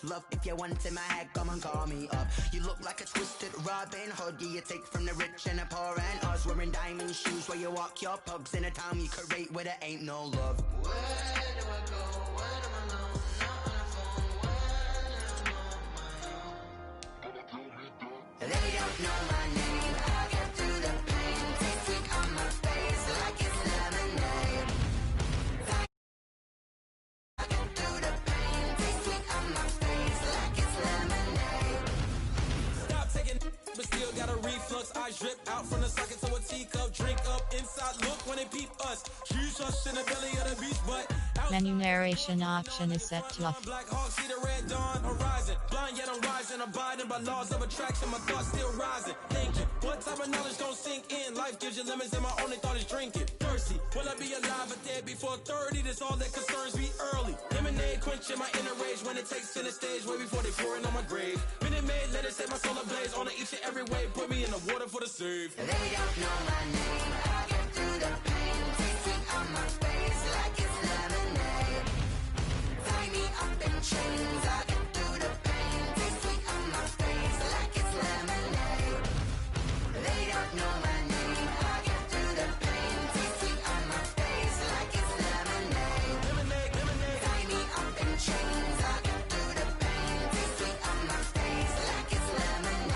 Love, if you want in my head, come and call me up. You look like a twisted Robin Hood. Yeah, you take from the rich and the poor and us. Wearing diamond shoes where you walk your pugs in a town you create where there ain't no love. Where do I go? Where am I alone? Not on the phone. Where am I on my own? They don't know my name. I get through the pain. Taste sweet on my face like it's lemonade. I get through the pain. Taste sweet on my face like it's lemonade. Stop taking, but still got a reflux. I drip out from the socket to a teacup. Drink up inside. Look when they peep us. Choose us in the belly of the beast, but menu narration option is set to off. Black Hawk, see the red dawn horizon. Blind yet I'm rising, abiding by laws of attraction. My thoughts still rising. Thinking, what type of knowledge don't sink in? Life gives you lemons, and my only thought is drinking. Thirsty, will I be alive or dead before 30? That's all that concerns me early. Lemonade quenching my inner rage when it takes center stage, way before they pouring on my grave. Minute Maid, let it set my soul ablaze. On each and every way, put me in the water for the save. They don't know my name. I get through the pain. Taste sweet on my face like it's lemonade. Tie me up in chains. I get through the pain. Taste sweet on my face like it's lemonade. They don't know my name. I get through the pain. Taste sweet on my face like it's lemonade. Lemonade, lemonade. Tie me up in chains. I get through the pain. Taste sweet on my face like it's lemonade.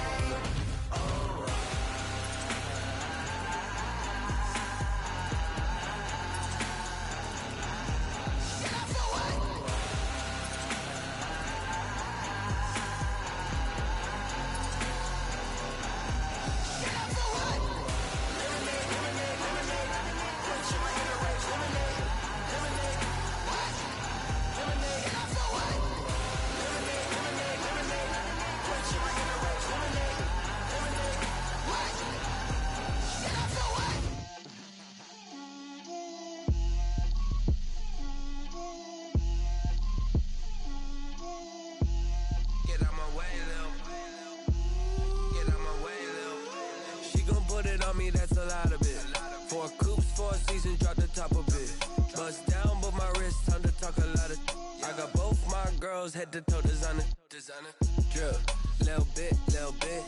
Get out my way, Lil. Get out my way, Lil. She gon' put it on me, that's a lot of it. 4 coops, 4 seasons, drop the top a bit. Bust down, but my wrist, time to talk a lot of. I got both my girls, head to toe designer. Drip, little bit, little bit.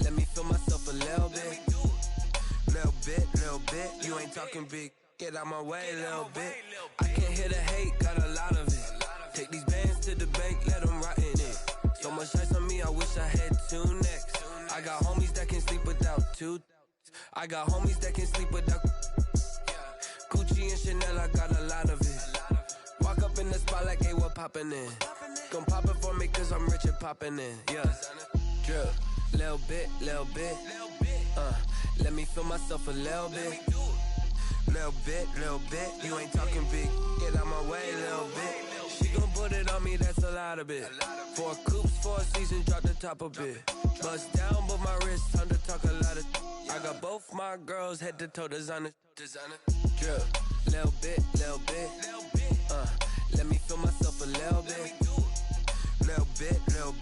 Let me feel myself a little bit. Little bit, you ain't talking big. Get out my way, little bit. I can't hear the hate, got a lot of it. Take these bands to the bank, let them rot in it. So much ice on me, I wish I had 2 necks. I got homies that can sleep without 2. I got homies that can sleep without Gucci and Chanel, I got a lot of it. Walk up in the spot like, hey, what poppin' in? Gon' pop it for me cause I'm rich and poppin' in, yeah. Drip, little bit, let me feel myself a little bit. Little bit, you ain't talking big. Get out my way, little bit. She gon' put it on me, that's a lot of it. 4 coops, 4 seasons, drop the top a bit. Bust down, but my wrist, time to talk a lot of. I got both my girls, head to toe designer. Drip, little bit, let me feel myself a little bit. Little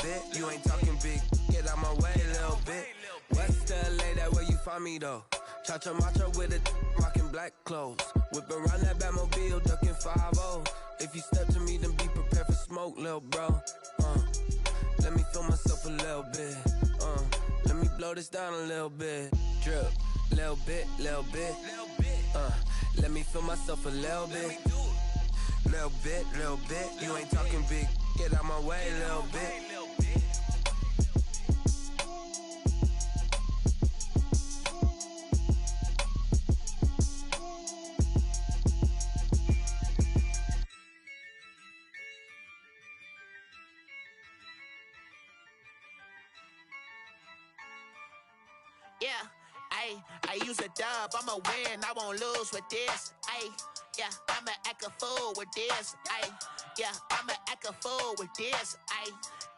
bit, you ain't talking big. Get out my way, little bit. West LA, that where you find me though. Cha-cha matcha with it, rockin' black clothes. Whip around that Batmobile, ducking 5-0. If you step to me, then be prepared for smoke, lil' bro. Let me feel myself a little bit. Let me blow this down a little bit. Drip, little bit. Let me feel myself a little bit. Little bit, you ain't talking big. Get out my way, little bit. Yeah, I use a dub, I'ma win, I won't lose with this. Yeah, I'ma act a fool with this. Yeah, I'ma act a fool with this.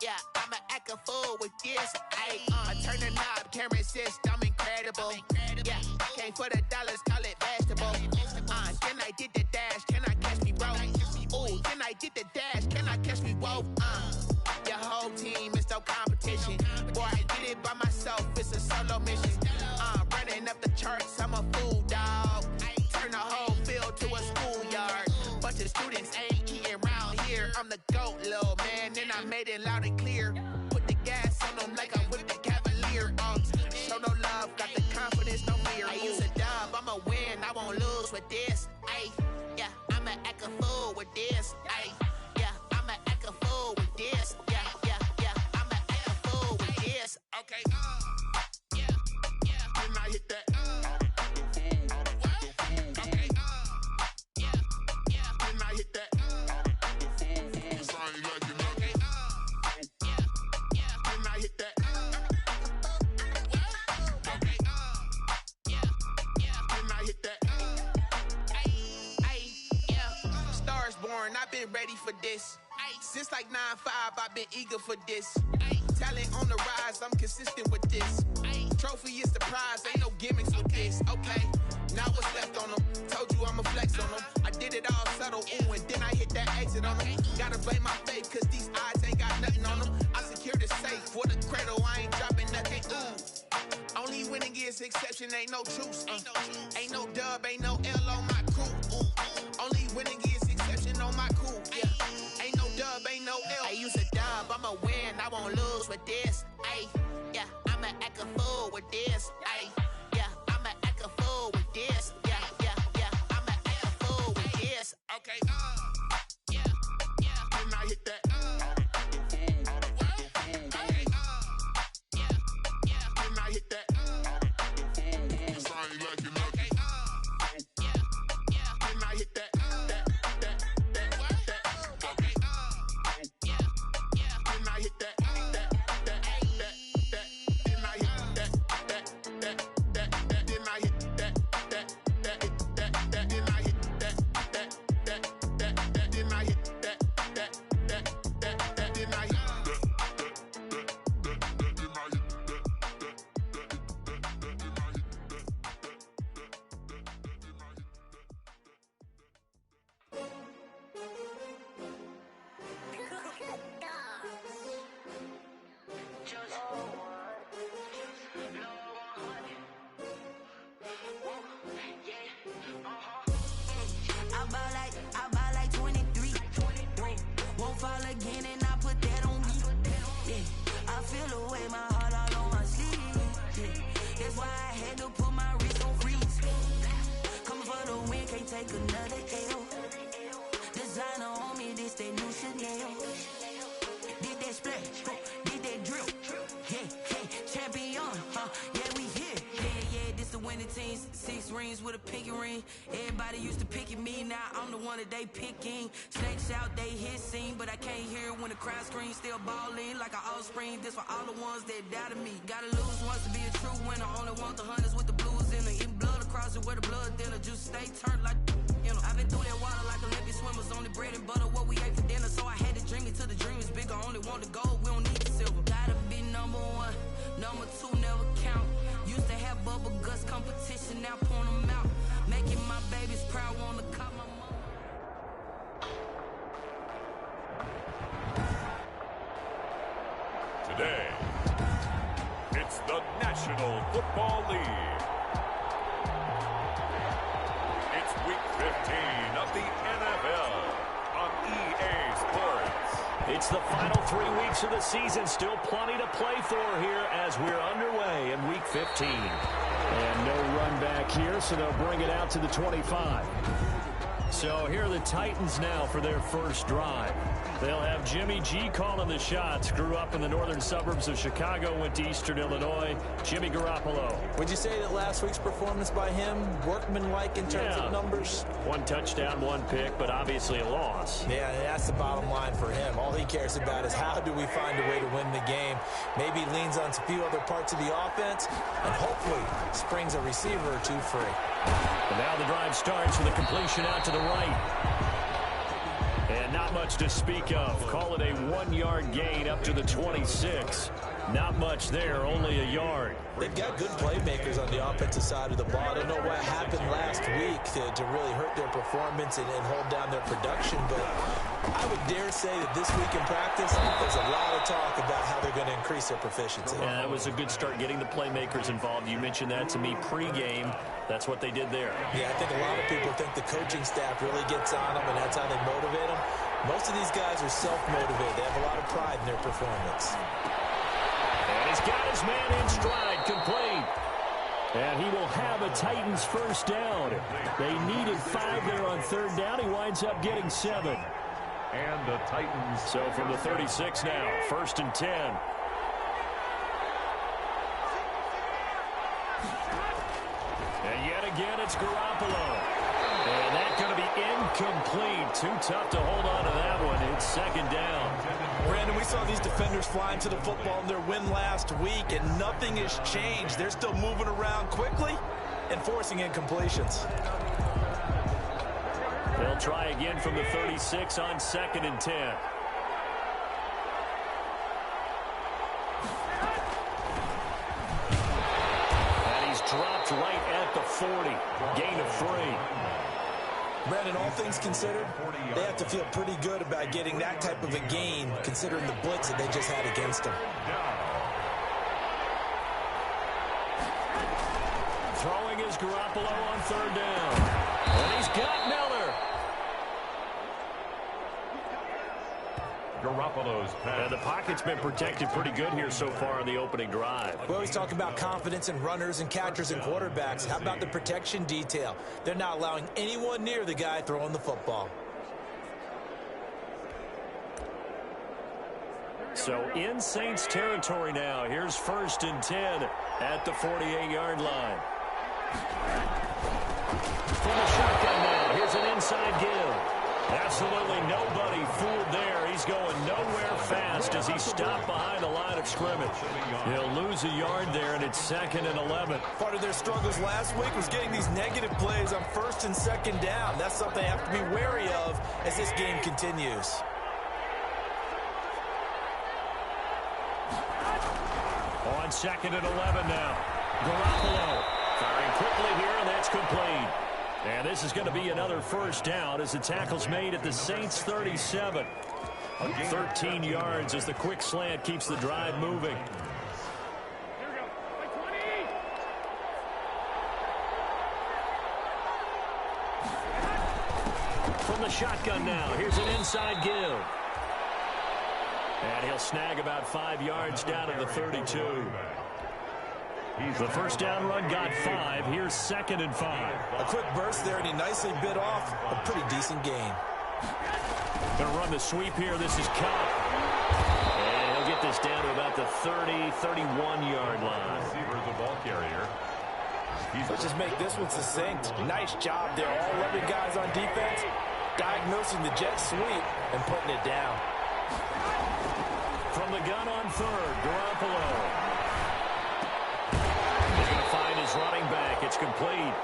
Yeah, I'ma act a fool with this. I turn the knob, camera assist, I'm incredible. Yeah, came for the dollars, call it vegetable. Then I did the dash, can I catch me, bro? Ooh, then I did the dash, can I catch me, whoa? Your whole team is no competition. Boy, I did it by myself, it's a solo mission. Running up the charts, I'm a fool, dog. Turn the whole field to a schoolyard. Bunch of students ain't eating round here. I'm the GOAT, little man. made it loud and clear. Put the gas on them like I whipped the Cavalier. Show no love, got the confidence, no fear. I use a dub, I'ma win, I won't lose with this. Ay, yeah, I'ma act a fool with this. Ay, yeah, I'ma act a fool with this. Yeah, yeah, yeah, I'ma act a fool with this. Okay, yeah, yeah. Then I hit that. Okay, yeah, yeah. Then I hit that. I've been ready for this. Since like 9-5, I've been eager for this. Talent on the rise, I'm consistent with this. Trophy is the prize, ain't no gimmicks with this. Okay, now what's left on them? Told you I'ma flex on them. I did it all subtle, ooh, and then I hit that exit on them. Gotta blame my faith, cause these eyes ain't got nothing on them. I secured the safe for the cradle, I ain't dropping nothing, ooh. Only winning is exception, ain't no truce. Ain't no dub, ain't no L on my crew, ooh. Only winning is on my cool, yeah. Ain't no dub, ain't no L. I use a dub, I'ma win, I won't lose with this. Ay, yeah, I'ma act a fool with this. Ay, yeah, I'ma act a fool with this. Yeah, yeah, yeah, I'ma act a fool with this. Okay, yeah, yeah. Then I hit that. Okay, yeah, yeah. Then I hit that. Okay, yeah, yeah. Then I hit that. With a pinky ring. Everybody used to pick at me, now I'm the one that they picking. Snakes out, they hissing, but I can't hear when the crowd screams. Still balling like an offspring. This for all the ones that doubted me. Gotta lose once to be a true winner. Only want the hunters with the blues in it. Eating blood across it where the blood thinner. Juice stay turned like, you know. I've been through that water like Olympic swimmers. Only bread and butter what we ate for dinner. So I had to dream it till the dream is bigger. Only want the gold, we don't need the silver. Gotta be number one, number two never count. Used to have bubble guts competition, now point them out. Making my babies proud, wanna cut my mom. Today, it's the National Football League. It's week 15 of the NFL on EA Sports. It's the final 3 weeks of the season. Still plenty to play for here as we're underway in week 15. And no run back here, so they'll bring it out to the 25. So here are the Titans now for their first drive. They'll have Jimmy G calling the shots. Grew up in the northern suburbs of Chicago, went to Eastern Illinois. Jimmy Garoppolo. Would you say that last week's performance by him, workmanlike in terms of numbers? 1 touchdown, 1 pick, but obviously a loss. Yeah, that's the bottom line for him. All he cares about is how do we find a way to win the game. Maybe he leans on a few other parts of the offense and hopefully springs a receiver or two free. And now the drive starts with a completion out to the right. And not much to speak of. Call it a 1-yard gain up to the 26. Not much there, only a yard. They've got good playmakers on the offensive side of the ball. I don't know what happened last week to really hurt their performance and hold down their production, but I would dare say that this week in practice, there's a lot of talk about how they're going to increase their proficiency. Yeah, that was a good start getting the playmakers involved. You mentioned that to me pregame. That's what they did there. Yeah, I think a lot of people think the coaching staff really gets on them, and that's how they motivate them. Most of these guys are self-motivated. They have a lot of pride in performance. And he's got his man in stride, complete. And he will have a Titans first down. They needed 5 there on third down. He winds up getting 7. And the Titans. So from the 36 now, 1st and 10. And yet again, it's Garoppolo. And that's going to be incomplete. Too tough to hold on to that one. It's 2nd down. Brandon, we saw these defenders fly into the football in their win last week, and nothing has changed. They're still moving around quickly and forcing incompletions. They'll try again from the 36 on 2nd and 10. And he's dropped right at the 40. Gain of 3. Brandon, all things considered, they have to feel pretty good about getting that type of a gain, considering the blitz that they just had against them. Throwing is Garoppolo on 3rd down. And he's got Miller. Garoppolo's pass. And the pocket's been protected pretty good here so far in the opening drive. We always talk about confidence in runners and catchers and quarterbacks. How about the protection detail? They're not allowing anyone near the guy throwing the football. So in Saints territory now. Here's 1st and 10 at the 48-yard line. From the shotgun now. Here's an inside give. Absolutely nobody fooled there. He's going nowhere fast as he stopped behind the line of scrimmage. He'll lose a yard there, and it's 2nd and 11. Part of their struggles last week was getting these negative plays on 1st and 2nd down. That's something they have to be wary of as this game continues. On 2nd and 11 now. Garoppolo firing quickly here, and that's complete. And this is going to be another first down as the tackle's made at the Saints 37. 13 yards as the quick slant keeps the drive moving. From the shotgun now, here's an inside give. And he'll snag about 5 yards down to the 32. The first down run got 5. Here's 2nd and 5. A quick burst there, and he nicely bit off a pretty decent gain. Going to run the sweep here. This is Cup. And he'll get this down to about the 30, 31-yard line. Receiver, the ball carrier. Let's just make this one succinct. Nice job there. All 11 guys on defense diagnosing the jet sweep and putting it down. From the gun on 3rd, Garoppolo. He's going to find his running back. It's complete.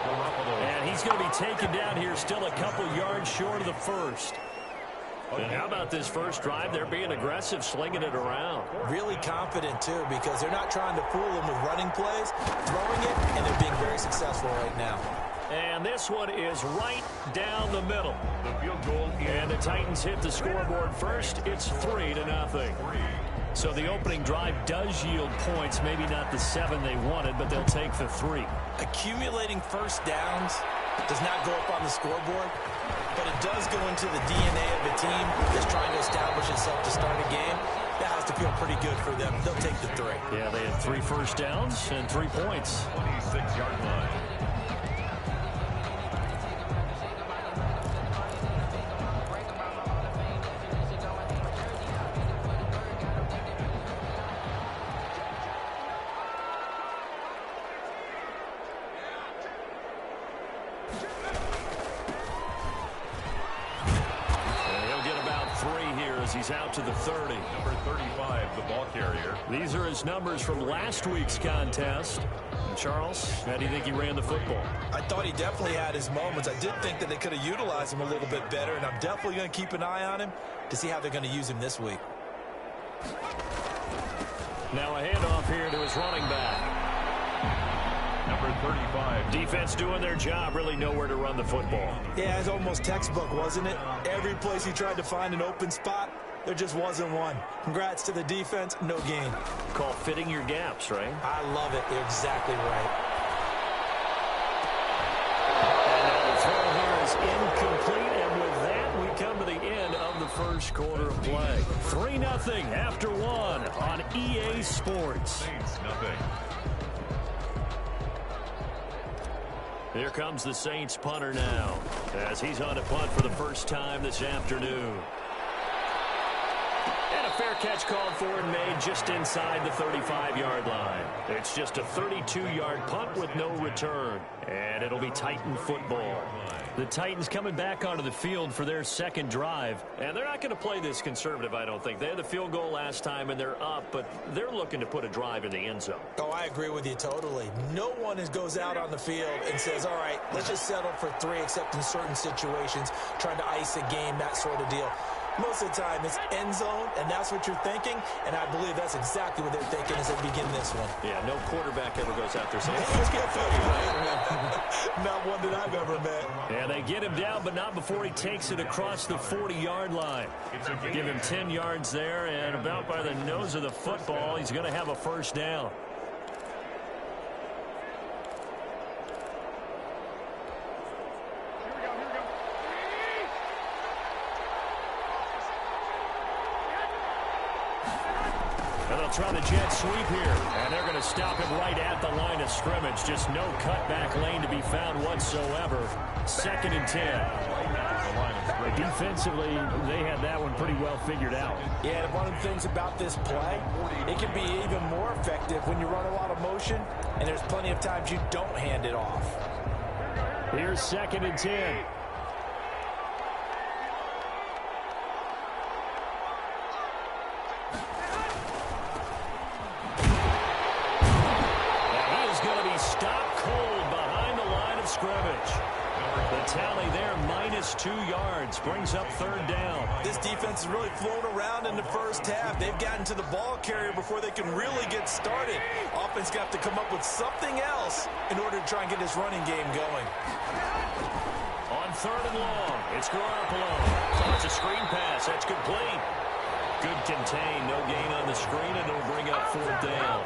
And he's going to be taken down here still a couple yards short of the 1st. And how about this first drive? They're being aggressive, slinging it around. Really confident, too, because they're not trying to fool them with running plays, throwing it, and they're being very successful right now. And this one is right down the middle. The field goal. And the Titans hit the scoreboard first. It's 3-0. So the opening drive does yield points, maybe not the 7 they wanted, but they'll take the 3. Accumulating first downs does not go up on the scoreboard, but it does go into the DNA of a team that's trying to establish itself to start a game. That has to feel pretty good for them. They'll take the 3. Yeah, they had 3 first downs and 3 points. 26-yard line. He's out to the 30. Number 35, the ball carrier. These are his numbers from last week's contest. And Charles, how do you think he ran the football? I thought he definitely had his moments. I did think that they could have utilized him a little bit better, and I'm definitely going to keep an eye on him to see how they're going to use him this week. Now a handoff here to his running back. Number 35. Defense doing their job, really nowhere to run the football. Yeah, it's almost textbook, wasn't it? Every place he tried to find an open spot, there just wasn't one. Congrats to the defense, no gain. Call fitting your gaps, right? I love it. You're exactly right. And now the throw here is incomplete, and with that, we come to the end of the first quarter of play. 3-0 after 1 on EA Sports. Saints nothing. Here comes the Saints punter now, as he's on to punt for the first time this afternoon. And a fair catch called for and made just inside the 35-yard line. It's just a 32-yard punt with no return, and it'll be Titan football. The Titans coming back onto the field for their second drive, and they're not going to play this conservative, I don't think. They had the field goal last time, and they're up, but they're looking to put a drive in the end zone. Oh, I agree with you totally. No one goes out on the field and says, all right, let's just settle for 3, except in certain situations, trying to ice a game, that sort of deal. Most of the time, it's end zone, and that's what you're thinking, and I believe that's exactly what they're thinking as they begin this one. Yeah, no quarterback ever goes out there saying, hey, let's get 30. Not one that I've ever met. Yeah, they get him down, but not before he takes it across the 40-yard line. Give him 10 yards there, and about by the nose of the football, he's going to have a first down. Try the jet sweep here, and they're going to stop him right at the line of scrimmage. Just no cutback lane to be found whatsoever. 2nd and 10. Defensively, they had that one pretty well figured out. Yeah, and one of the things about this play, it can be even more effective when you run a lot of motion, and there's plenty of times you don't hand it off. Here's 2nd and 10. Tally there, -2 yards, brings up 3rd down. This defense has really flown around in the first half. They've gotten to the ball carrier before they can really get started. Offense got to come up with something else in order to try and get this running game going. On 3rd and long, it's Garoppolo. It's a screen pass, that's complete. Good contain, no gain on the screen, and it'll bring up 4th down.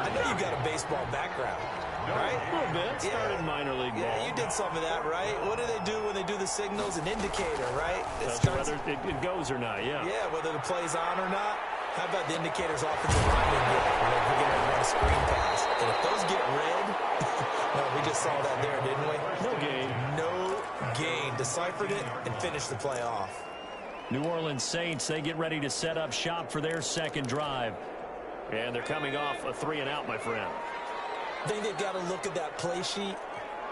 I know you've got a baseball background. Right? A little bit. Started minor league ball. Yeah, you did some of that, right? What do they do when they do the signals? An indicator, right? Whether it goes or not, yeah. Yeah, whether the play's on or not. How about the indicators offensive linemen get when they're getting ready to run a screen pass? And if those get red, well, we just saw that there, didn't we? No gain. No gain. Deciphered it and finished the play off. New Orleans Saints, they get ready to set up shop for their second drive. And they're coming off a 3-and-out, my friend. I think they've got to look at that play sheet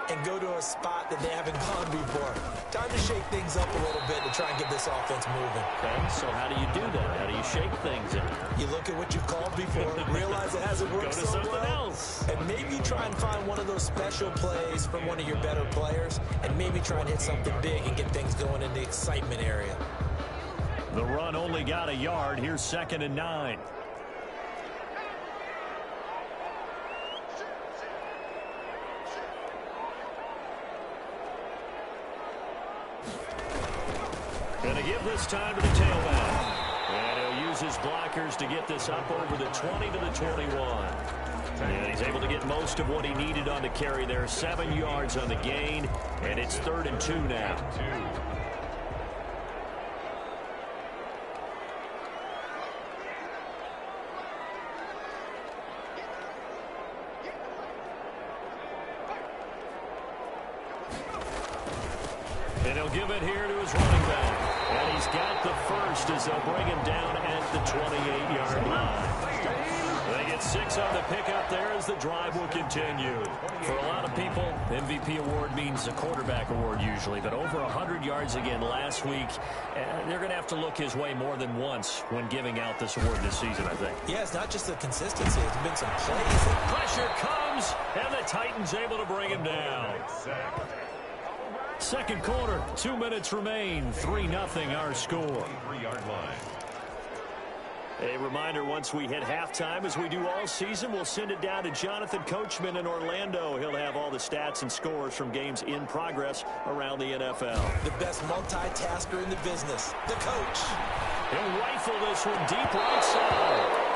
and go to a spot that they haven't gone before. Time to shake things up a little bit to try and get this offense moving. Okay, so how do you do that? How do you shake things up? You look at what you've called before, realize it hasn't worked so well. Go to something else. And maybe try and find one of those special plays from one of your better players, and maybe try and hit something big and get things going in the excitement area. The run only got a yard. Here's 2nd and 9. Going to give this time to the tailback. And he'll use his blockers to get this up over the 20 to the 21. And he's able to get most of what he needed on the carry there. 7 yards on the gain. And it's 3rd and 2 now. And he'll give it here to his running back. And he's got the first as they'll bring him down at the 28-yard line. They get 6 on the pickup there as the drive will continue. For a lot of people, MVP award means a quarterback award usually, but over 100 yards again last week. They're going to have to look his way more than once when giving out this award this season, I think. Yeah, it's not just the consistency. It's been some plays. Pressure comes, and the Titans able to bring him down. Second quarter, 2 minutes remain. 3-0 our score. A reminder, once we hit halftime, as we do all season, we'll send it down to Jonathan Coachman in Orlando. He'll have all the stats and scores from games in progress around the NFL. The best multitasker in the business, the coach. He'll rifle this one deep right side.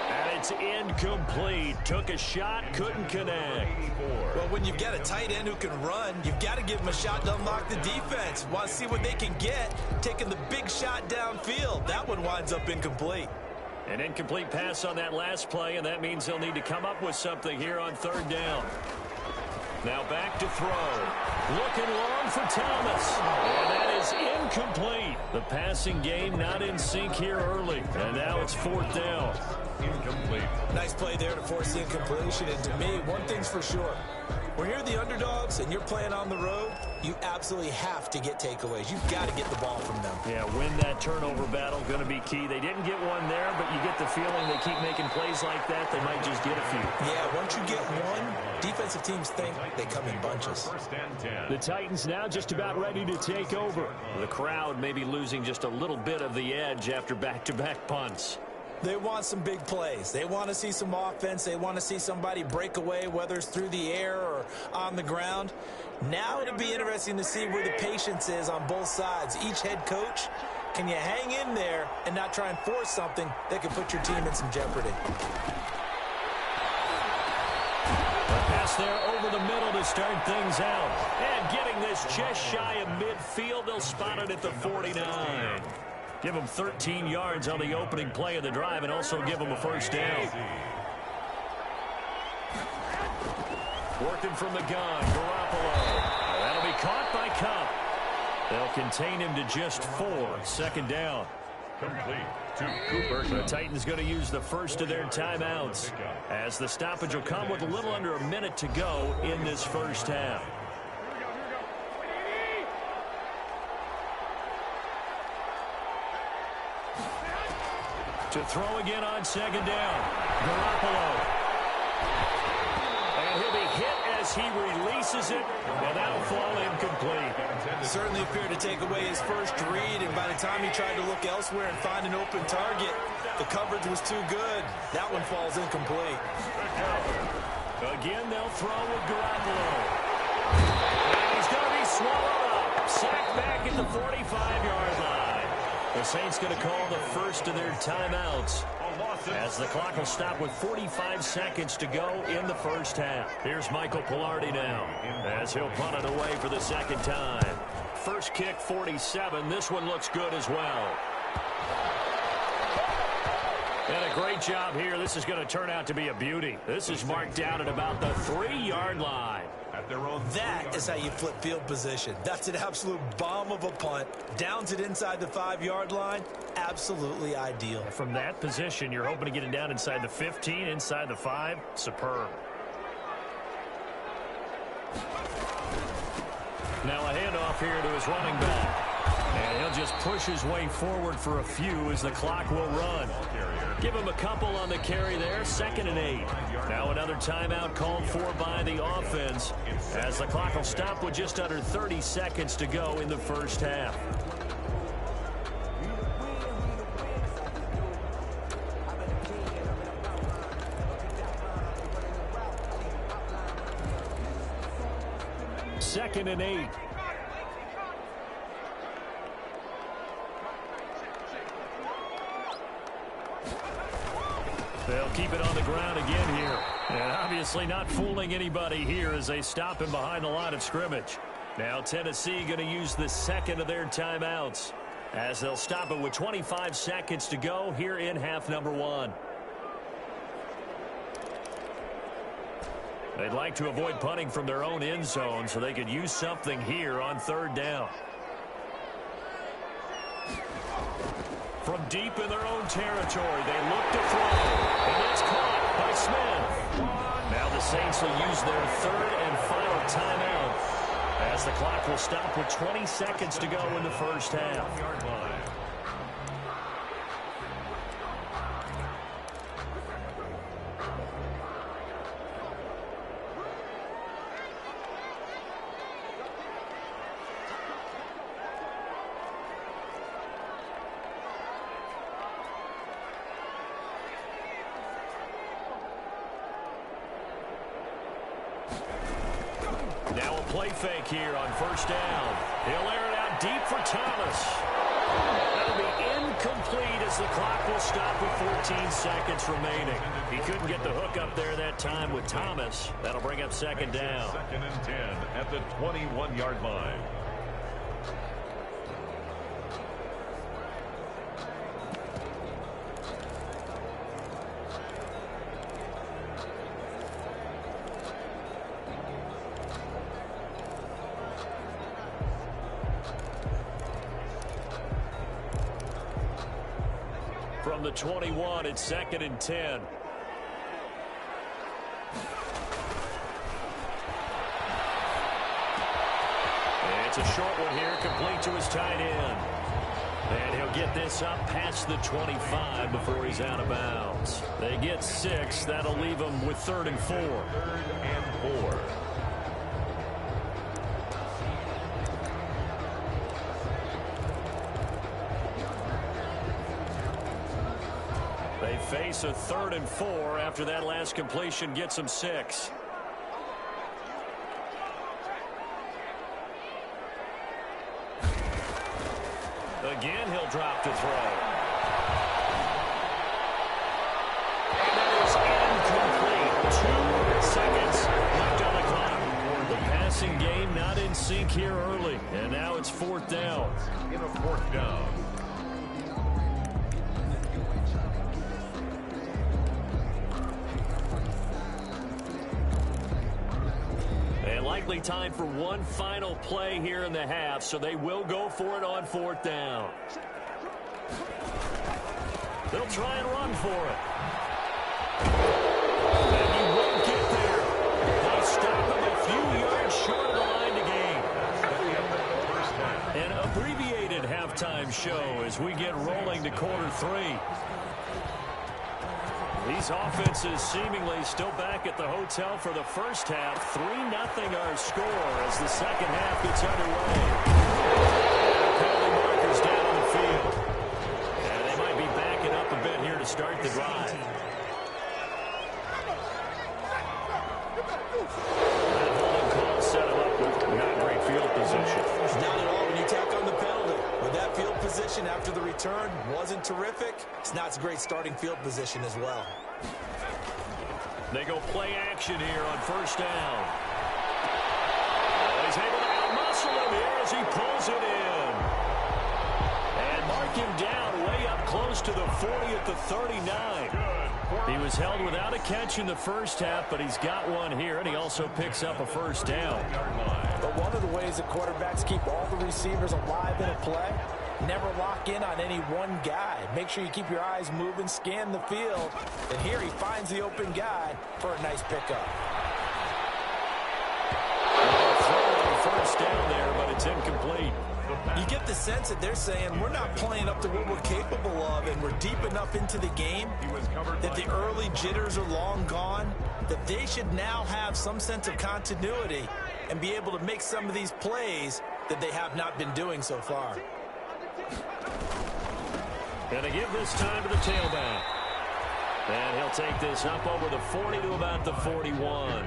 And it it's incomplete. Took a shot, couldn't connect. Well, when you've got a tight end who can run, you've got to give him a shot to unlock the defense. Want to see what they can get, taking the big shot downfield. That one winds up incomplete. An incomplete pass on that last play, and that means they'll need to come up with something here on third down. Now back to throw. Looking long for Thomas. And that is incomplete. The passing game not in sync here early. And now it's fourth down. Incomplete. Nice play there to force the incompletion. And to me, one thing's for sure. When you're the underdogs and you're playing on the road, you absolutely have to get takeaways. You've got to get the ball from them. Yeah, win that turnover battle, going to be key. They didn't get one there, but you get the feeling they keep making plays like that, they might just get a few. Yeah, once you get one, defensive teams think they come in bunches. The Titans now just about ready to take over. The crowd may be losing just a little bit of the edge after back-to-back punts. They want some big plays. They want to see some offense. They want to see somebody break away, whether it's through the air or on the ground. Now it'll be interesting to see where the patience is on both sides. Each head coach, can you hang in there and not try and force something that could put your team in some jeopardy? A pass there over the middle to start things out. And getting this just shy of midfield, they'll spot it at the 49. Give them 13 yards on the opening play of the drive and also give them a first down. Working from the gun, Garoppolo. That'll be caught by Cup. They'll contain him to just 4. Second down. Complete to Cooper. The Titans going to use the first of their timeouts as the stoppage will come with a little under a minute to go in this first half. To throw again on second down. Garoppolo. And he'll be hit as he releases it, and that'll fall incomplete. Certainly appeared to take away his first read, and by the time he tried to look elsewhere and find an open target, the coverage was too good. That one falls incomplete. Again, they'll throw with Garoppolo. And he's going to be swallowed up. Sacked back at the 45-yard line. The Saints going to call the first of their timeouts as the clock will stop with 45 seconds to go in the first half. Here's Michael Pilardi now as he'll punt it away for the second time. First kick, 47. This one looks good as well. And a great job here. This is going to turn out to be a beauty. This is marked down at about the 3-yard line. That is how you flip field position. That's an absolute bomb of a punt. Downs it inside the 5-yard line. Absolutely ideal. From that position, you're hoping to get it down inside the 15, inside the 5. Superb. Now a handoff here to his running back. And he'll just push his way forward for a few as the clock will run. Give him a couple on the carry there. 2nd and 8. Now another timeout called for by the offense as the clock will stop with just under 30 seconds to go in the first half. Second and 8. They'll keep it on the ground again here. And obviously not fooling anybody here as they stop him behind the line of scrimmage. Now Tennessee going to use the second of their timeouts as they'll stop it with 25 seconds to go here in half number 1. They'd like to avoid punting from their own end zone so they could use something here on third down. From deep in their own territory, they look to throw. And it's caught by Smith. Now the Saints will use their third and final timeout as the clock will stop with 20 seconds to go in the first half. Now a play fake here on first down. He'll air it out deep for Thomas. That'll be incomplete as the clock will stop with 14 seconds remaining. He couldn't get the hook up there that time with Thomas. That'll bring up second down. Second and 10 at the 21-yard line. From the 21, it's second and 10. It's a short one here, complete to his tight end. And he'll get this up past the 25 before he's out of bounds. They get 6. That'll leave him with 3rd and 4. 3rd and 4. They face a 3rd and 4 after that last completion gets them 6. Again, he'll drop to throw. And that is incomplete. 2 seconds left on the clock. The passing game not in sync here early. And now it's 4th down. In a 4th down. Likely time for one final play here in the half, so they will go for it on 4th down. They'll try and run for it. And he won't get there. They stop him a few yards short of the line to gain. An abbreviated halftime show as we get rolling to quarter 3. These offenses seemingly still back at the hotel for the first half. 3-0 our score as the second half gets underway. Penalty markers down on the field. And they might be backing up a bit here to start the drive. That holding call set him up with not great field position. Not at all when you tack on the penalty. With that field position after the return wasn't terrific. It's not a great starting field position as well. They go play action here on 1st down. He's able to out-muscle him here as he pulls it in. And mark him down way up close to the 40 at the 39. He was held without a catch in the first half, but he's got one here, and he also picks up a 1st down. But one of the ways that quarterbacks keep all the receivers alive in a play, never lock in on any one guy. Make sure you keep your eyes moving, scan the field. And here he finds the open guy for a nice pickup. First down there, but it's incomplete. You get the sense that they're saying we're not playing up to what we're capable of, and we're deep enough into the game that the early jitters are long gone, that they should now have some sense of continuity and be able to make some of these plays that they have not been doing so far. And they give this time to the tailback. And he'll take this up over the 40 to about the 41.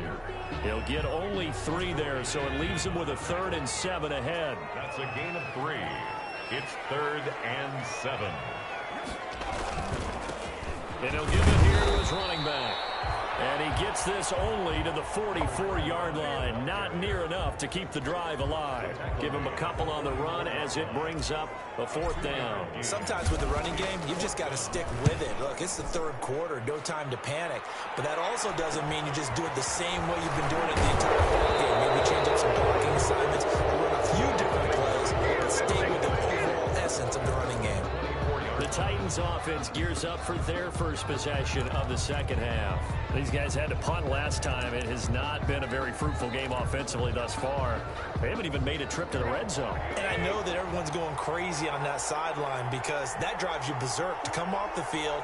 He'll get only 3 there, so it leaves him with a 3rd and 7 ahead. That's a gain of 3. It's 3rd and 7. And he'll give it here to his running back. And he gets this only to the 44-yard line. Not near enough to keep the drive alive. Give him a couple on the run as it brings up a 4th down. Sometimes with the running game, you've just got to stick with it. Look, it's the 3rd quarter, no time to panic. But that also doesn't mean you just do it the same way you've been doing it the entire ball game. Maybe change up some blocking assignments or run a few different plays, but stay with the overall essence of the running game. The Titans offense gears up for their first possession of the second half. These guys had to punt last time. It has not been a very fruitful game offensively thus far. They haven't even made a trip to the red zone. And I know that everyone's going crazy on that sideline because that drives you berserk to come off the field,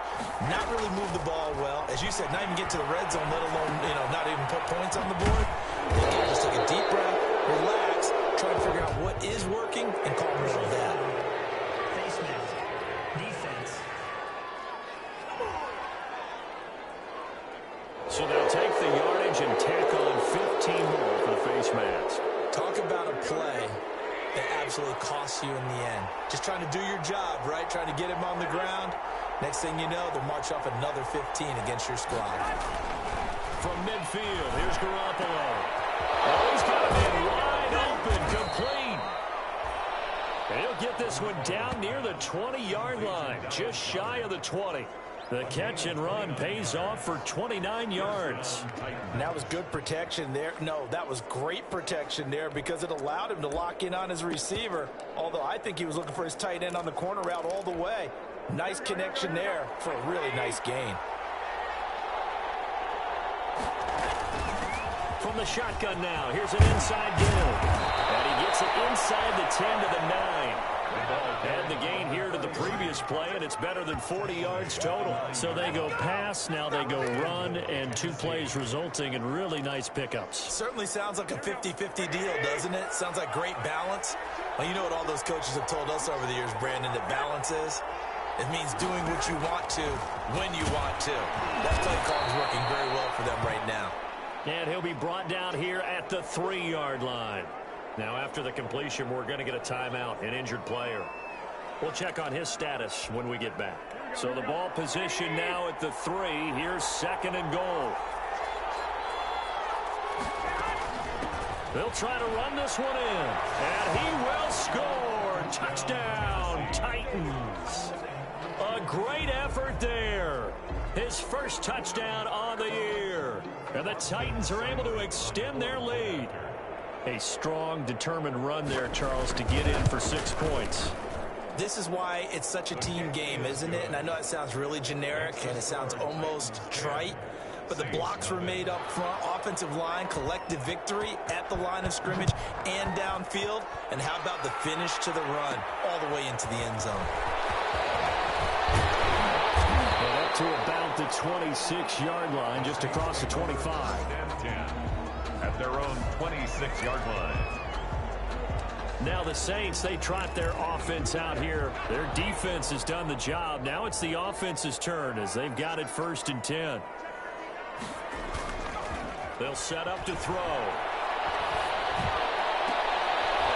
not really move the ball well. As you said, not even get to the red zone, let alone, not even put points on the board. They can just take a deep breath, relax, try to figure out what is working, and call more of that. So they'll take the yardage and tack on 15 more for the face mask. Talk about a play that absolutely costs you in the end. Just trying to do your job, right? Trying to get him on the ground. Next thing you know, they'll march off another 15 against your squad. From midfield, here's Garoppolo. Oh, he's got a man wide open, complete. He'll get this one down near the 20-yard line, just shy of the 20. The catch and run pays off for 29 yards. And that was good protection there. No, that was great protection there because it allowed him to lock in on his receiver. Although I think he was looking for his tight end on the corner route all the way. Nice connection there for a really nice gain. From the shotgun now, here's an inside give. And he gets it inside the 10 to the 9. And the gain here to the previous play, and it's better than 40 yards total. So they go pass, now they go run, and 2 plays resulting in really nice pickups. Certainly sounds like a 50-50 deal, doesn't it? Sounds like great balance. Well, you know what all those coaches have told us over the years, Brandon, that balance is? It means doing what you want to, when you want to. That play call is working very well for them right now. And he'll be brought down here at the 3-yard line. Now, after the completion, we're going to get a timeout, an injured player. We'll check on his status when we get back. So the ball position now at the 3. Here's 2nd and goal. They'll try to run this one in. And he will score. Touchdown, Titans. A great effort there. His first touchdown on the year. And the Titans are able to extend their lead. A strong, determined run there, Charles, to get in for 6 points. This is why it's such a team game, isn't it? And I know it sounds really generic and it sounds almost trite, but the blocks were made up front, offensive line, collective victory at the line of scrimmage and downfield. And how about the finish to the run all the way into the end zone? And up to about the 26-yard line, just across the 25. At their own 26-yard line. Now the Saints, they trot their offense out here. Their defense has done the job. Now it's the offense's turn as they've got it 1st and 10. They'll set up to throw.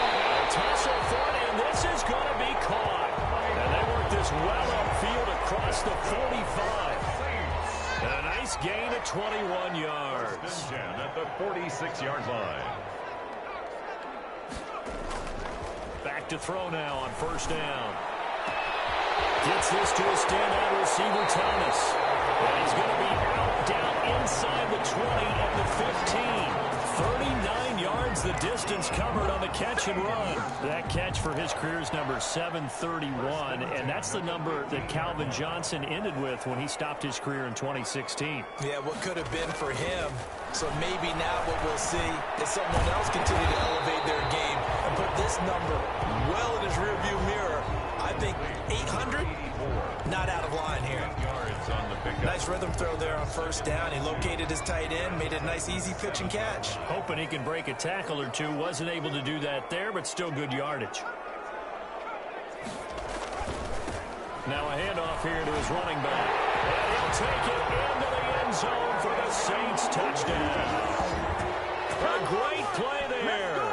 And a tussle for it, and this is going to be caught. And they work this well upfield across the 45. And a nice gain of 21 yards. At the 46-yard line. Back to throw now on 1st down. Gets this to a standout receiver, Thomas. And he's going to be out down inside the 20 at the 15. 39 yards the distance covered on the catch and run. That catch for his career is number 731, and that's the number that Calvin Johnson ended with when he stopped his career in 2016. Yeah, what could have been for him. So maybe now what we'll see is someone else continue to elevate their game and put this number well in his rearview mirror. I think 800, not out of line here. Nice rhythm throw there on 1st down. He located his tight end, made it a nice easy pitch and catch. Hoping he can break a tackle or two. Wasn't able to do that there, but still good yardage. Now a handoff here to his running back. And he'll take it into the end zone for the Saints touchdown. A great play there.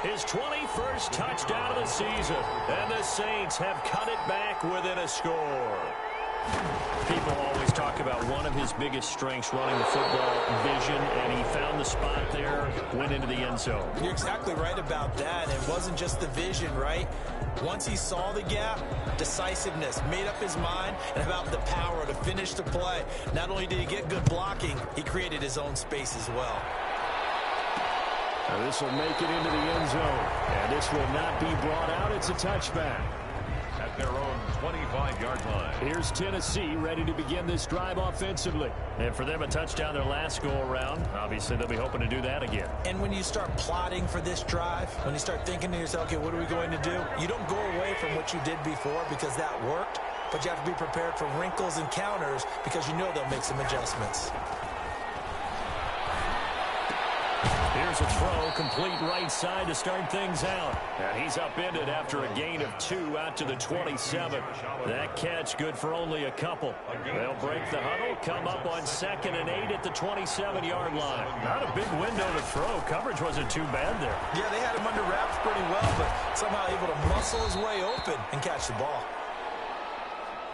His 21st touchdown of the season. And the Saints have cut it back within a score. People always talk about one of his biggest strengths running the football, vision, and he found the spot there, went into the end zone. You're exactly right about that. It wasn't just the vision, right? Once he saw the gap, decisiveness, made up his mind, and about the power to finish the play. Not only did he get good blocking, he created his own space as well. Now this will make it into the end zone, and this will not be brought out. It's a touchback. At their own 25-yard line. Here's Tennessee ready to begin this drive offensively. And for them, a touchdown their last go-around. Obviously, they'll be hoping to do that again. And when you start plotting for this drive, when you start thinking to yourself, okay, what are we going to do? You don't go away from what you did before because that worked, but you have to be prepared for wrinkles and counters because you know they'll make some adjustments. Here's Here's a throw, complete right side to start things out. And he's upended after a gain of 2 out to the 27. That catch good for only a couple. They'll break the huddle, come up on 2nd and 8 at the 27-yard line. Not a big window to throw. Coverage wasn't too bad there. Yeah, they had him under wraps pretty well, but somehow able to muscle his way open and catch the ball.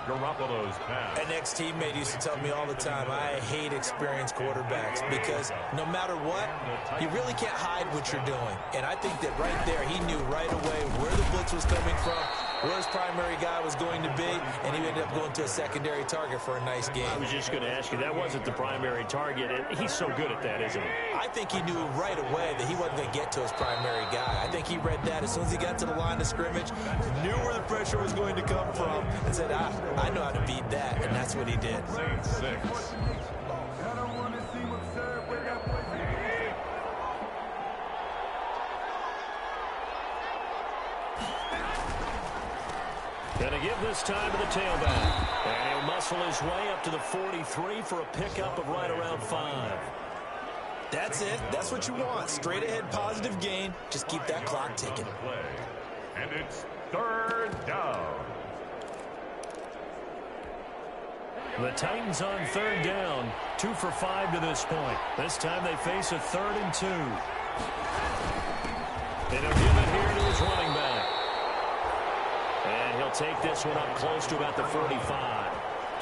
Garoppolo's pass. An ex-teammate used to tell me all the time, I hate experienced quarterbacks because no matter what, you really can't hide what you're doing. And I think that right there, he knew right away where the blitz was coming from, where his primary guy was going to be, and he ended up going to a secondary target for a nice game. I was just going to ask you, that wasn't the primary target, and he's so good at that, isn't he? I think he knew right away that he wasn't going to get to his primary guy. I think he read that as soon as he got to the line of scrimmage, knew where the pressure was going to come from, and said, I know how to beat that, and that's what he did. Saints 6. Gonna give this time to the tailback. And he'll muscle his way up to the 43 for a pickup of right around 5. That's it. That's what you want. Straight ahead positive gain. Just keep that clock ticking. And it's 3rd down. The Titans on 3rd down. 2 for 5 to this point. This time they face a 3rd and 2. And he'll give it here to his running back. And he'll take this one up close to about the 45.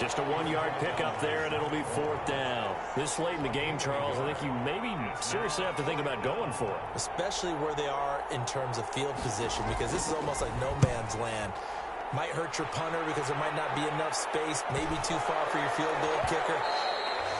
Just a 1-yard pickup there, and it'll be 4th down. This late in the game, Charles, I think you maybe seriously have to think about going for it. Especially where they are in terms of field position, because this is almost like no man's land. Might hurt your punter because there might not be enough space, maybe too far for your field goal kicker.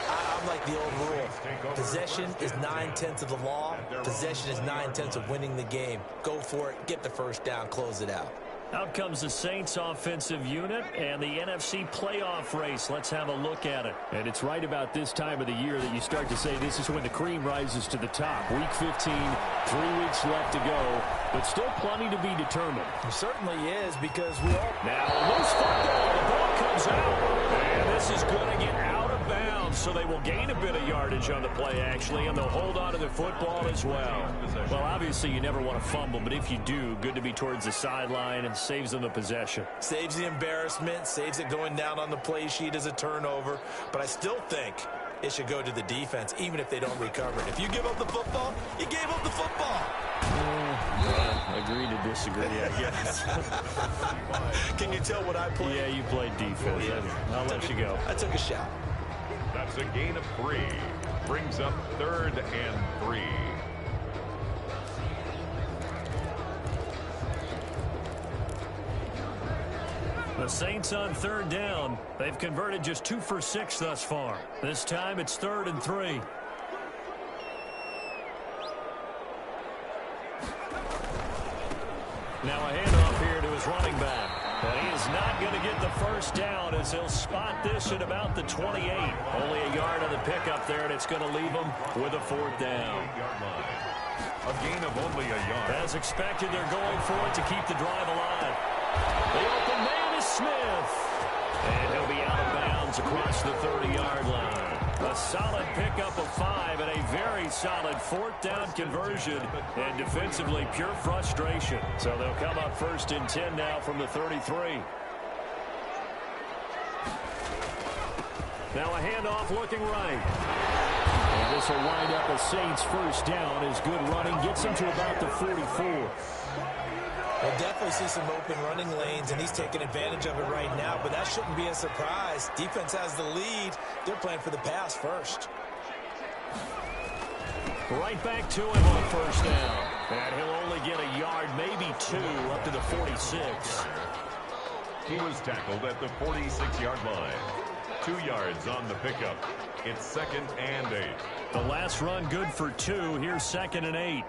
I'm like the old rule. Possession is 9/10 of the law. Possession is 9/10 of winning the game. Go for it, get the first down, close it out. Out comes the Saints offensive unit and the NFC playoff race. Let's have a look at it. And it's right about this time of the year that you start to say this is when the cream rises to the top. Week 15, 3 weeks left to go, but still plenty to be determined. It certainly is, because we all... Now a loose football. The ball comes out. And this is going to get out of bounds, so they will gain a bit of yardage on the play, actually, and they'll hold on to the football as well. Well, obviously you never want to fumble, but if you do, good to be towards the sideline and saves them the possession. Saves the embarrassment, saves it going down on the play sheet as a turnover. But I still think it should go to the defense, even if they don't recover it. If you give up the football, you gave up the football. Agree to disagree, I guess. Can you tell what I played? Yeah, you played defense. I'll let you go. I took a shot. That's a gain of 3. Brings up 3rd and 3. The Saints on 3rd down. They've converted just 2 for 6 thus far. This time it's 3rd and 3. Now a handoff here to his running back. But he is not going to get the first down as he'll spot this at about the 28. Only a yard on the pickup there, and it's going to leave him with a 4th down. A gain of only a yard. As expected, they're going for it to keep the drive alive. The open man is Smith. And he'll be out of bounds across the 30-yard line. A solid pickup of 5 and a very solid 4th down conversion. And defensively, pure frustration. So they'll come up 1st and 10 now from the 33. Now a handoff looking right. And this will wind up a Saints 1st down as good running gets him to about the 44. We'll definitely see some open running lanes, and he's taking advantage of it right now, but that shouldn't be a surprise. Defense has the lead. They're playing for the pass first. Right back to him on 1st down. And he'll only get a yard, maybe 2, up to the 46. He was tackled at the 46-yard line. 2 yards on the pickup. It's 2nd and 8. The last run good for 2. Here's 2nd and 8.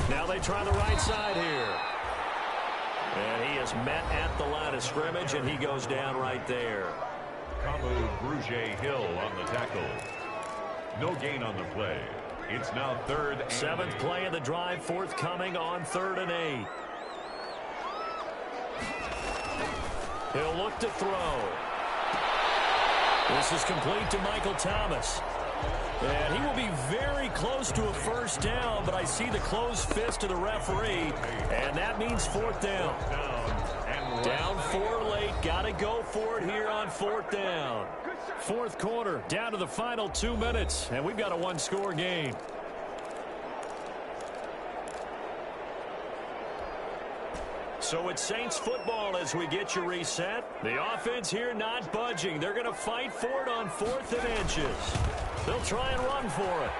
Now they try the right side here. And he is met at the line of scrimmage, and he goes down right there. Kamu Brugier-Hill on the tackle. No gain on the play. It's now 3rd and 7th 8. play of the drive, forthcoming on 3rd and 8. He'll look to throw. This is complete to Michael Thomas. And he will be very close to a first down, but I see the closed fist of the referee, and that means fourth down. Down 4 late, got to go for it here on fourth down. Fourth quarter, down to the final 2 minutes, and we've got a one-score game. So it's Saints football as we get you reset. The offense here not budging. They're going to fight for it on 4th and inches. They'll try and run for it.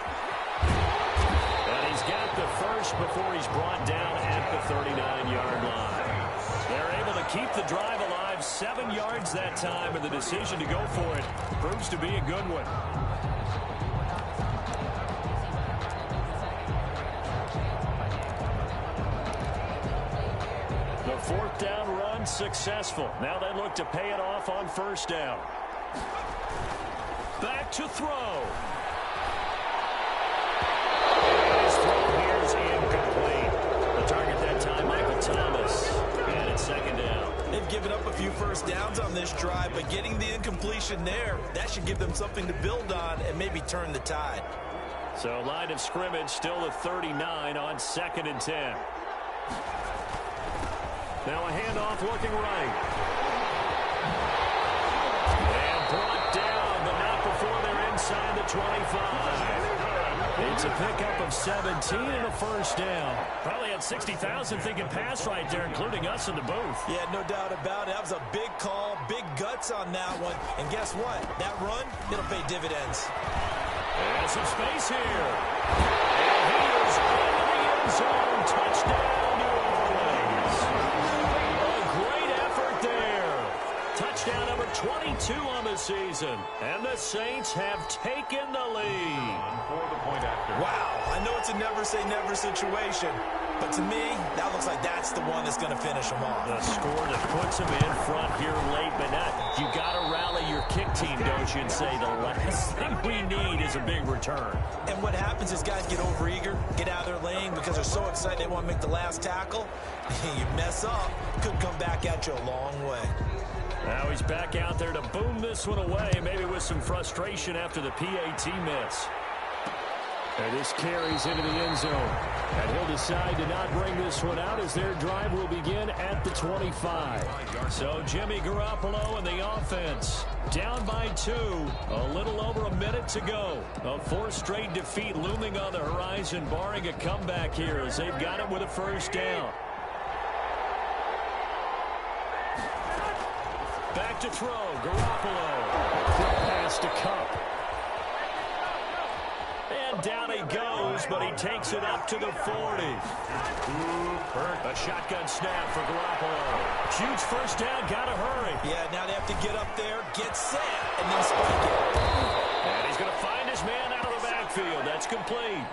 And he's got the first before he's brought down at the 39-yard line. They're able to keep the drive alive, 7 yards that time, and the decision to go for it proves to be a good one. The fourth down run successful. Now they look to pay it off on first down. Back to throw. His throw here is incomplete. The target that time, Michael Thomas. And it's second down. They've given up a few first downs on this drive, but getting the incompletion there, that should give them something to build on and maybe turn the tide. So line of scrimmage still the 39 on 2nd and 10. Now a handoff looking right. And brought down, but not before they're inside the 25. It's a pickup of 17 and a first down. Probably had 60,000 thinking pass right there, including us in the booth. Yeah, no doubt about it. That was a big call, big guts on that one. And guess what? That run, it'll pay dividends. And some space here. And he is into the end zone. Touchdown, New Orleans. A great effort there. Touchdown number 22 on the season. And the Saints have taken the lead. Wow, I know it's a never-say-never situation, but to me, that looks like that's the one that's going to finish them off. The score that puts them in front here late, but not. You got to rally your kick team, don't you, and say the last thing we need is a big return. And what happens is guys get overeager, get out of their lane because they're so excited they want to make the last tackle. You mess up, could come back at you a long way. Now he's back out there to boom this one away, maybe with some frustration after the PAT miss. And this carries into the end zone. And he'll decide to not bring this one out as their drive will begin at the 25. So Jimmy Garoppolo and the offense down by 2. A little over a minute to go. A 4th straight defeat looming on the horizon, barring a comeback here as they've got it with a first down. Back to throw. Garoppolo. Quick pass to Cup. And down he goes, but he takes it up to the 40. A shotgun snap for Garoppolo. Huge first down, gotta hurry. Yeah, now they have to get up there, get set, and then spike it. And he's going to find his man out of the backfield. That's complete.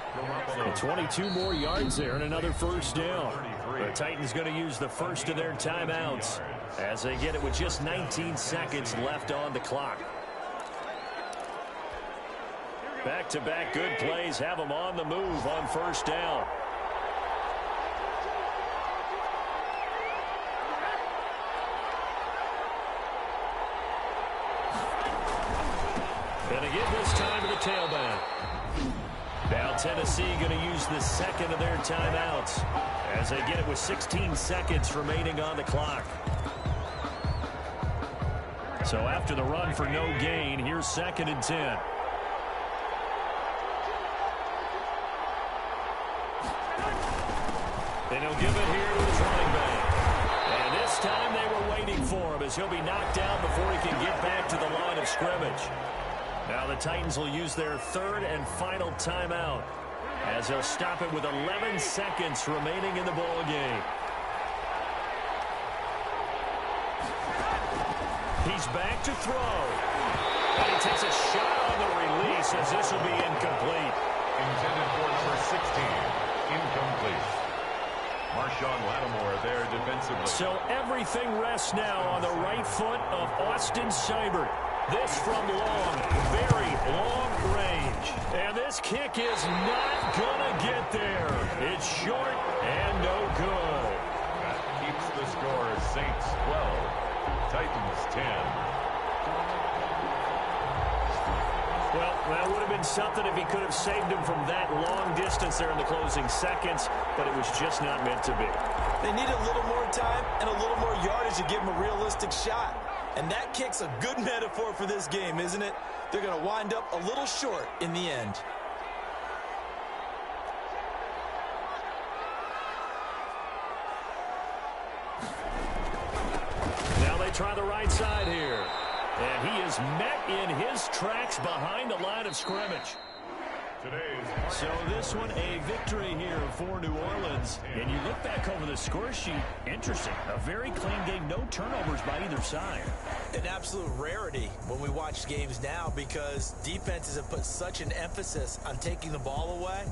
22 more yards there and another first down. The Titans going to use the first of their timeouts as they get it with just 19 seconds left on the clock. Back-to-back good plays have them on the move on first down. And again this time to the tailback. Now Tennessee going to use the second of their timeouts as they get it with 16 seconds remaining on the clock. So after the run for no gain, here's 2nd and 10. And he'll give it here to his running back. And this time they were waiting for him as he'll be knocked down before he can get back to the line of scrimmage. Now the Titans will use their 3rd and final timeout as they'll stop it with 11 seconds remaining in the ball game. He's back to throw. And he takes a shot on the release as this will be incomplete. Intended for number 16. Incomplete. Marshawn Lattimore there defensively. So everything rests now on the right foot of Austin Seibert. This from long, very long range. And this kick is not going to get there. It's short and no good. That keeps the score Saints 12, Titans 10. Well, it would have been something if he could have saved him from that long distance there in the closing seconds, but it was just not meant to be. They need a little more time and a little more yardage to give him a realistic shot. And that kick's a good metaphor for this game, isn't it? They're going to wind up a little short in the end. Now they try the right side here. And he is met in his tracks behind the line of scrimmage. So this one, a victory here for New Orleans. And you look back over the score sheet, interesting. A very clean game, no turnovers by either side. An absolute rarity when we watch games now because defenses have put such an emphasis on taking the ball away.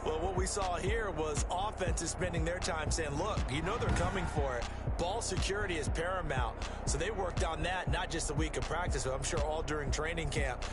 Well, what we saw here was offenses spending their time saying, look, you know they're coming for it. Ball security is paramount. So they worked on that, not just a week of practice, but I'm sure all during training camp.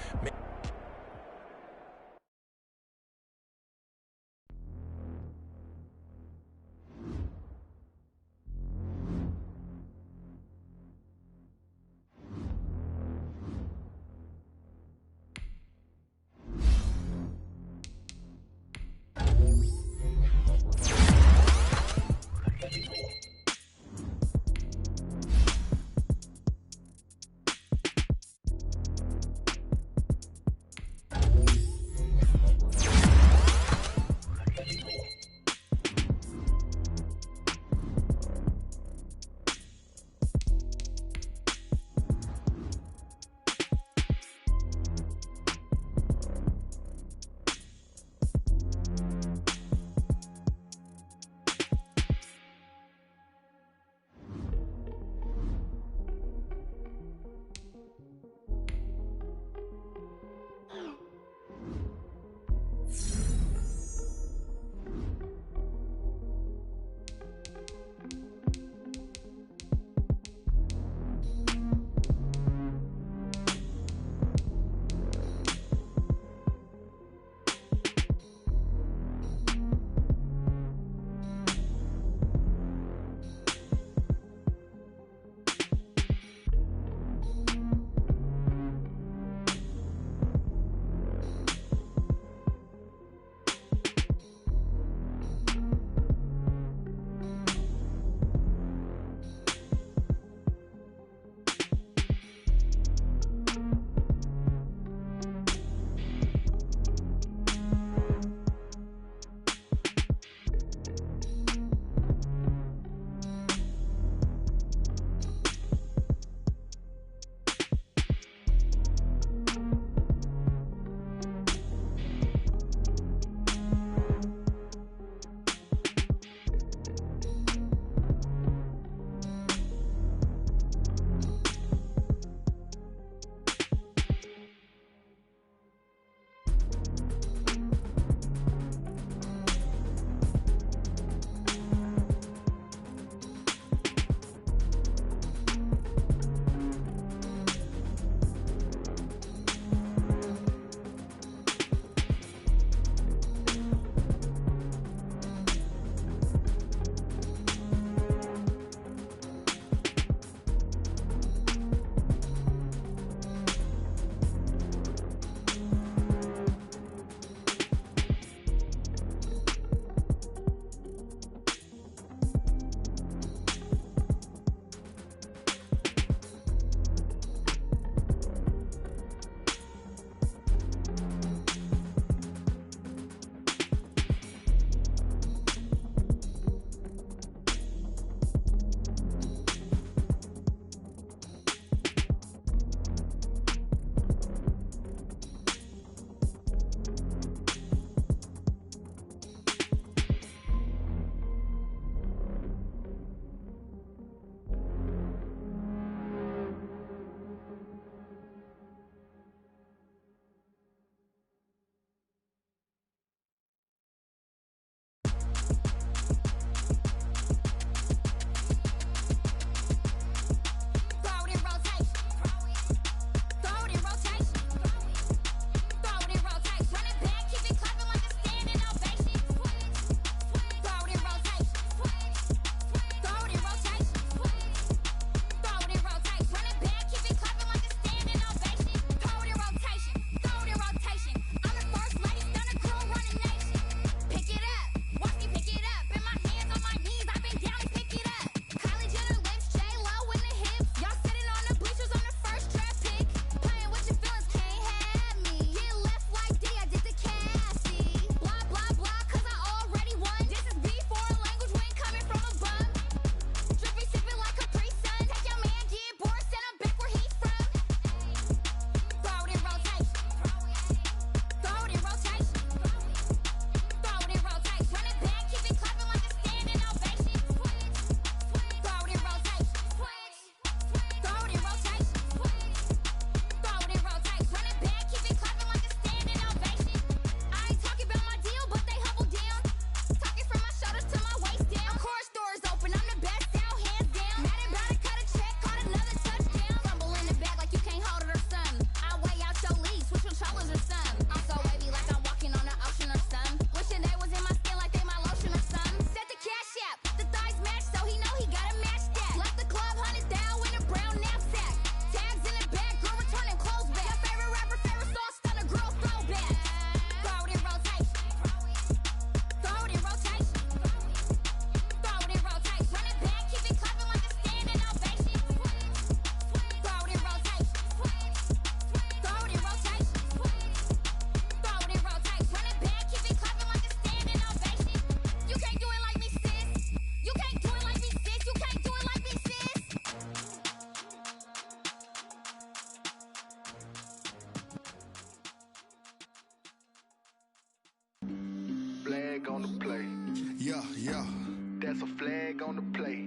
That's a flag on the play.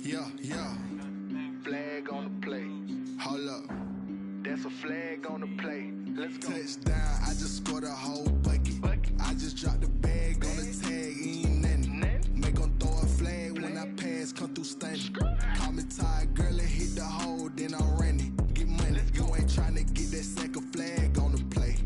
Yeah, yeah. Flag on the play. Hold up. That's a flag on the play. Let's go. Touchdown, I just scored a whole bucket. I just dropped the bag on the tag, ain't nothing. Make 'em throw a flag when I pass, come through stunning. Call me tired, girl, and hit the hole, then I'm running. Get money, you ain't tryna get that second flag on the play.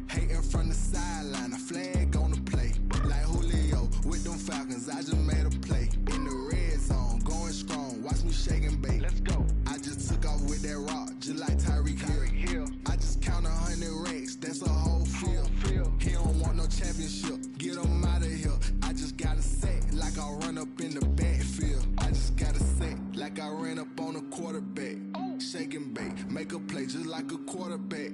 Hating from the sideline, a flag on the play. Like Julio with them Falcons, I just made a play. In the red zone, going strong, watch me shake and bake. Let's go. I just took off with that rock, just like Tyreek Hill. I just count 100 racks, that's a whole field. He don't want no championship, get him out of here. I just got a set, like I run up in the backfield. I just got a set, like I ran up on a quarterback. Shake and bake, make a play just like a quarterback.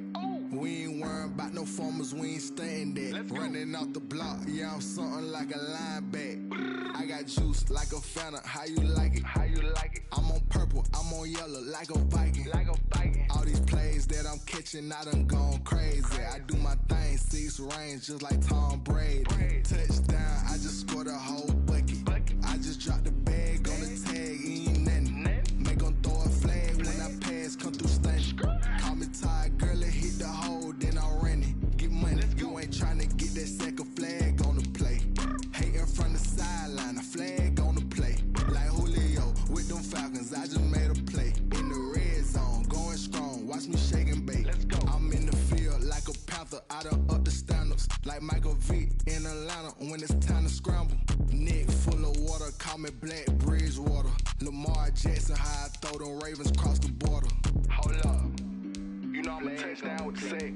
We ain't worrying about no formers, we ain't staying there. Running off the block, yeah, I'm something like a linebacker. I got juice like a Fanta, how you like it? How you like it? I'm on purple, I'm on yellow, like a Viking. Like a Viking. All these plays that I'm catching, I done gone crazy. I do my thing, 6 range, just like Tom Brady. Touchdown, I just scored a whole bucket. I just dropped the bag on the tag, ain't nothing. Make 'em throw a flag when I pass, come through stunning. Call me tired, girl, and hit the hole, then I'm running. Get money, you ain't tryna get that second flag on the play. Hating from the sideline, a flag on the play. Like Julio with them Falcons, I just made a play. In the red zone, going strong, watch me shake and bake. Let's go. I'm in the field like a Panther, I done up the standards. Like Michael Vick in Atlanta when it's time to scramble. Neck full of water, call me Black Bridgewater. Lamar Jackson, how I throw them Ravens cross the border. Hold up, you know I'm a touchdown with the sack.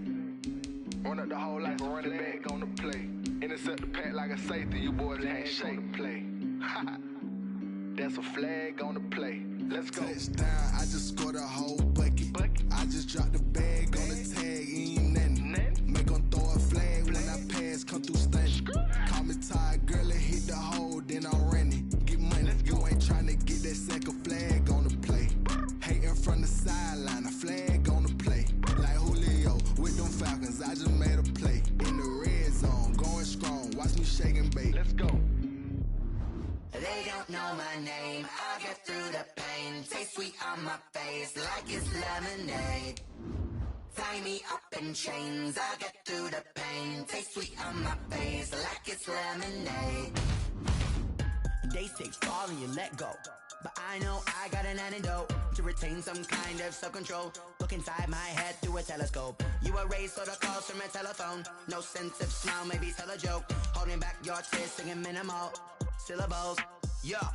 Run up the hole like a running back on the play. Intercept the pack like a safety, you boys can't shake the play. That's a flag on the play. Let's go. Touchdown, I just scored a whole bucket. I just dropped the bag on the tag, ain't nothing. Make 'em throw a flag when I pass, come through stunning. Call me tired, girl, and hit the hole, then I'm running. Get money, you ain't tryna get that second flag on the play. Hating from the sideline, a flag on the play. Like Julio with them Falcons, I just made a play. In the red zone, going strong, watch me shake and bake. Let's go. They don't know my name, I get through the pain. Taste sweet on my face like it's lemonade. Tie me up in chains, I get through the pain. Taste sweet on my face like it's lemonade. They say fall and you let go, but I know I got an antidote to retain some kind of self-control. Look inside my head through a telescope. You erase all the calls from a telephone. No sense of smile, maybe tell a joke. Holding back your tears, singing minimal syllables. Yeah,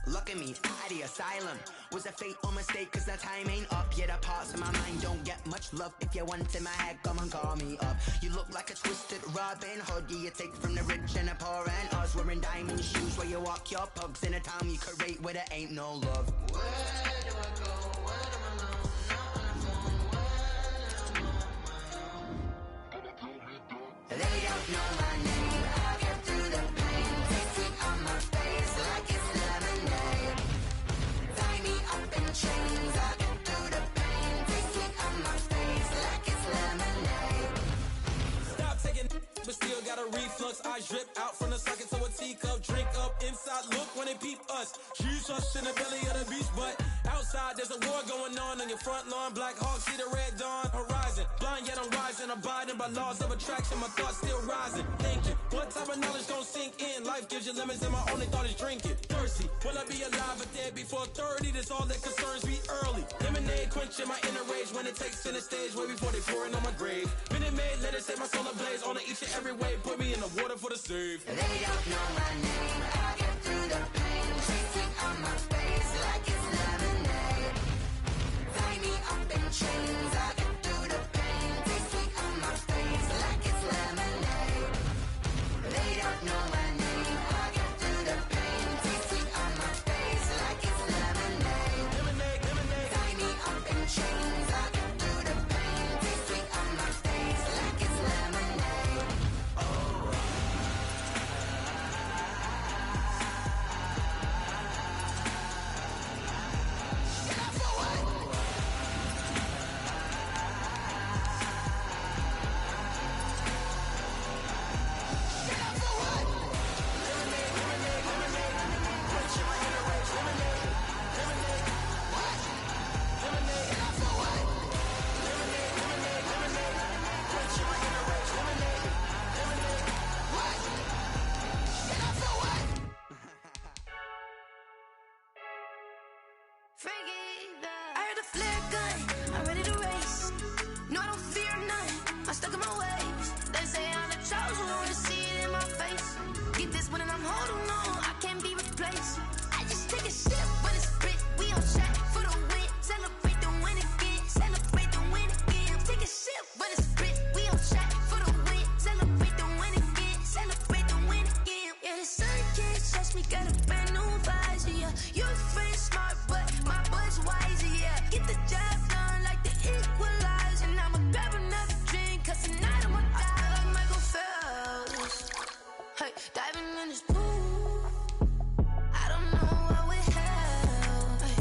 look at me, out the asylum. Was a fate or mistake, cause the time ain't up. Yet the parts of my mind don't get much love. If you want in my head, come and call me up. You look like a twisted Robin Hood. Yeah, you take from the rich and the poor and us. Wearing diamond shoes where you walk your pugs in a town you create where there ain't no love. Where do I go? Where am I alone? Not on the phone. Where am I? They don't know my name. I get through the pain. Taste sweet on my face like it's lemonade. Tie me up in chains. I get through the pain. Taste sweet on my face like it's lemonade. Stop taking, but still got a reflux. I drip out from the socket to a teacup. Drink up inside, look when they peep us. Jesus in the belly of the beast, but outside there's a war going on your front lawn. Black Hawk, see the red dawn horizon. Blind yet I'm rising, abiding by laws of attraction. My thoughts still rising, thinking what type of knowledge don't sink in. Life gives you limits and my only thought is drinking. Thirsty, will I be alive or dead before 30? That's all that concerns me early. Lemonade quenching my inner rage when it takes center stage way before they pouring on my grave. Been it made, let it set my soul ablaze. On each and every way, put me in the water for the save. They don't know my name, I get through the pain. Taste sweet on my face like it's lemonade. Tie me up in chains, I get through the pain. Taste sweet on my face like it's lemonade. They don't know my name, I get through the pain. Taste sweet on my face like it's lemonade. Tie me up in chains, I get through the pain. Taste sweet on my face like it's lemonade. I heard a flare gun, I'm ready to race. No, I don't fear none, I'm stuck in my ways. They say I'm the chosen one, see it in my face. Get this one and I'm holding on, I can't be replaced. I just take a sip, but it's split, we on shot for the win. Celebrate the win again, celebrate the win again. Take a sip, but it's split, we on shot for the win. Celebrate the win again, celebrate the win again. Yeah, the sun can't touch me, got a brand new visor, yeah. Your friend smart, but my boy's wiser, yeah. Get the job done like the equalizer. And I'ma grab another drink, cause tonight I'ma die like Michael Phelps. Hey, diving in this pool, I don't know what we have. Hey,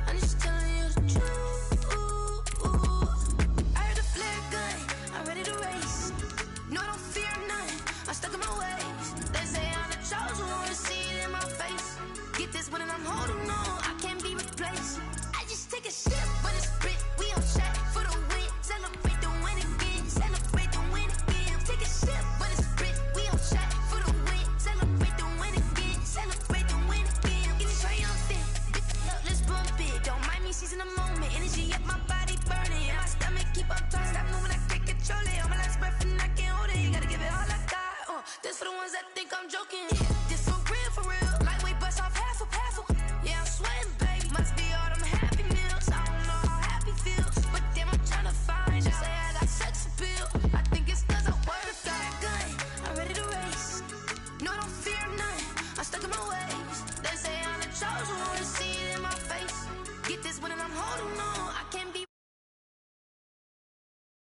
I'm just telling you the truth. I heard a flare gun, I'm ready to race. No, I don't fear none, I'm stuck in my ways. They say I'm the chosen one, see it in my face. Get this one and I'm holding on, I can't be replaced. I just take a sip, but it's split, we on shot for the win. Celebrate the win again, celebrate the win again. Take a sip, but it's split, we on shot for the win. Celebrate the win again, celebrate the win again. Get it triumphant, let's bump it. Don't mind me seizing the moment, energy up my